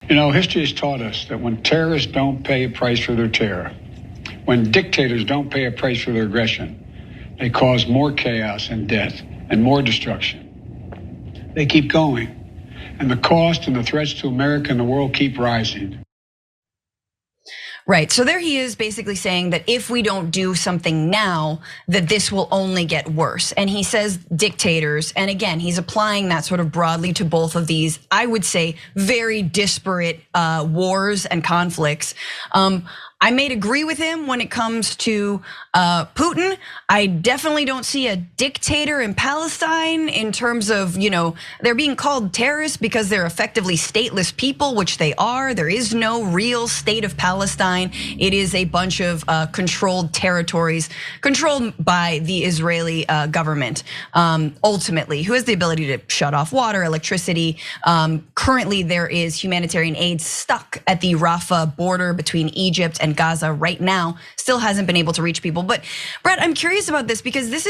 You know, history has taught us that when terrorists don't pay a price for their terror, when dictators don't pay a price for their aggression, they cause more chaos and death and more destruction. They keep going, and the cost and the threats to America and the world keep rising. Right, so there he is basically saying that if we don't do something now, that this will only get worse. And he says dictators, and again, he's applying that sort of broadly to both of these, I would say, very disparate wars and conflicts. I may agree with him when it comes to Putin. I definitely don't see a dictator in Palestine in terms of, they're being called terrorists because they're effectively stateless people, which they are. There is no real state of Palestine. It is a bunch of controlled territories controlled by the Israeli government, ultimately, who has the ability to shut off water, electricity. Currently, there is humanitarian aid stuck at the Rafah border between Egypt and Gaza right now, still hasn't been able to reach people. But Brett, I'm curious about this because this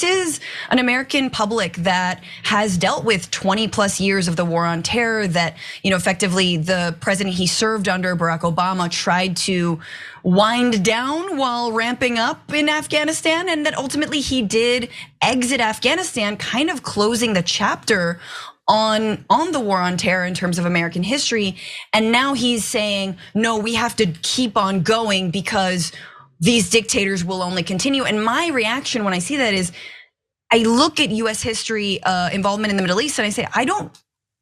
is an American public that has dealt with 20 plus years of the war on terror that, effectively the president he served under, Barack Obama, tried to wind down while ramping up in Afghanistan, and that ultimately he did exit Afghanistan, kind of closing the chapter on the war on terror in terms of American history. And now he's saying, no, we have to keep on going because these dictators will only continue. And my reaction when I see that is, I look at US history involvement in the Middle East and I say,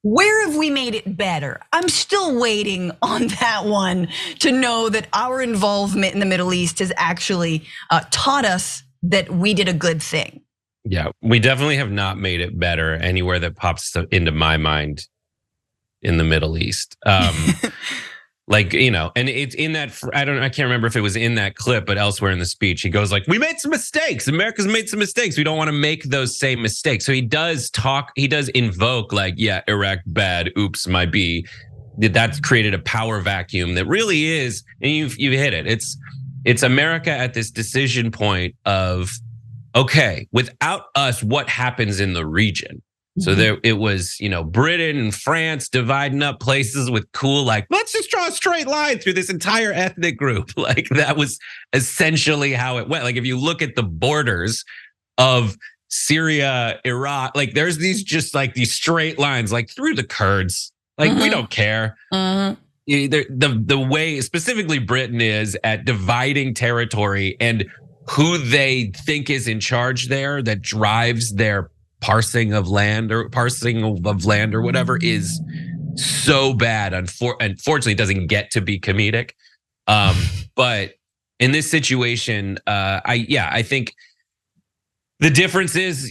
where have we made it better? I'm still waiting on that one to know that our involvement in the Middle East has actually taught us that we did a good thing. Yeah, we definitely have not made it better anywhere that pops into my mind in the Middle East. And it's in that, I can't remember if it was in that clip, but elsewhere in the speech, he goes like, we made some mistakes. America's made some mistakes. We don't want to make those same mistakes. So he does invoke like, yeah, Iraq bad, oops, my B. That's created a power vacuum that really is, and you hit it. It's America at this decision point of, okay, without us, what happens in the region? So it was, Britain and France dividing up places with cool, like, let's just draw a straight line through this entire ethnic group. Like that was essentially how it went. Like if you look at the borders of Syria, Iraq, like there's these straight lines, like through the Kurds. Like we don't care. The way specifically Britain is at dividing territory and who they think is in charge there that drives their parsing of land or whatever is so bad. Unfortunately, it doesn't get to be comedic. But in this situation, I think the difference is,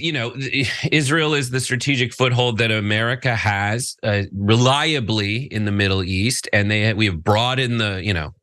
Israel is the strategic foothold that America has reliably in the Middle East, and we have broadened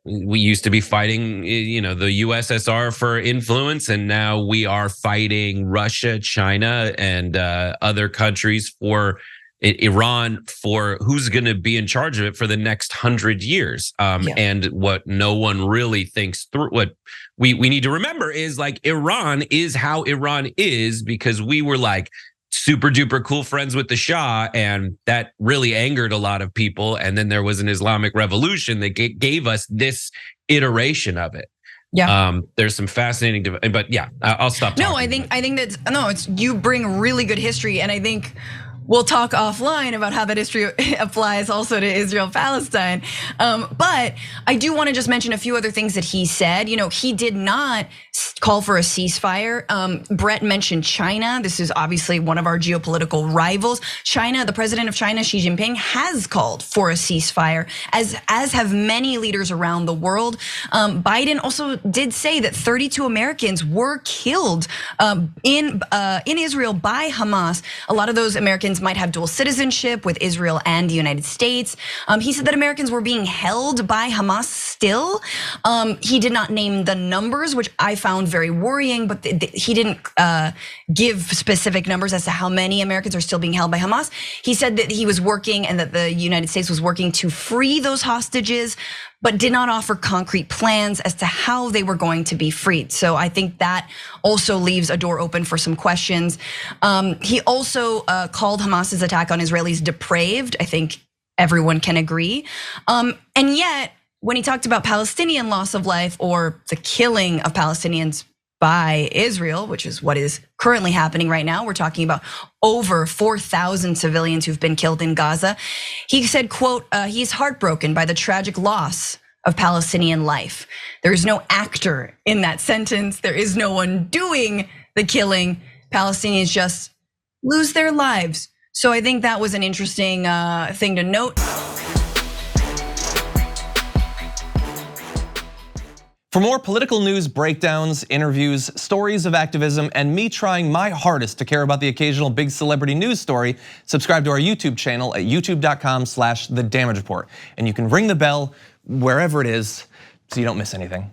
we used to be fighting, the USSR for influence, and now we are fighting Russia, China, and other countries for Iran for who's going to be in charge of it for the next 100 years. And what no one really thinks through, what we need to remember is like Iran is how Iran is because we were like super duper cool friends with the Shah, and that really angered a lot of people. And then there was an Islamic revolution that gave us this iteration of it. Yeah, there's some fascinating, but yeah, I'll stop. No, I think it's you bring really good history, and I think we'll talk offline about how that history applies also to Israel-Palestine. But I do want to just mention a few other things that he said. He did not call for a ceasefire. Brett mentioned China. This is obviously one of our geopolitical rivals. China, the president of China, Xi Jinping, has called for a ceasefire, as have many leaders around the world. Biden also did say that 32 Americans were killed in Israel by Hamas. A lot of those Americans might have dual citizenship with Israel and the United States. He said that Americans were being held by Hamas still. He did not name the numbers, which I found very worrying, but he didn't give specific numbers as to how many Americans are still being held by Hamas. He said that he was working and that the United States was working to free those hostages, but did not offer concrete plans as to how they were going to be freed. So I think that also leaves a door open for some questions. He also called Hamas's attack on Israelis depraved. I think everyone can agree. And yet, when he talked about Palestinian loss of life or the killing of Palestinians by Israel, which is what is currently happening right now, we're talking about over 4,000 civilians who've been killed in Gaza. He said, quote, he's heartbroken by the tragic loss of Palestinian life. There is no actor in that sentence. There is no one doing the killing. Palestinians just lose their lives. So I think that was an interesting thing to note. For more political news breakdowns, interviews, stories of activism, and me trying my hardest to care about the occasional big celebrity news story, subscribe to our YouTube channel at youtube.com/thedamagereport. And you can ring the bell wherever it is so you don't miss anything.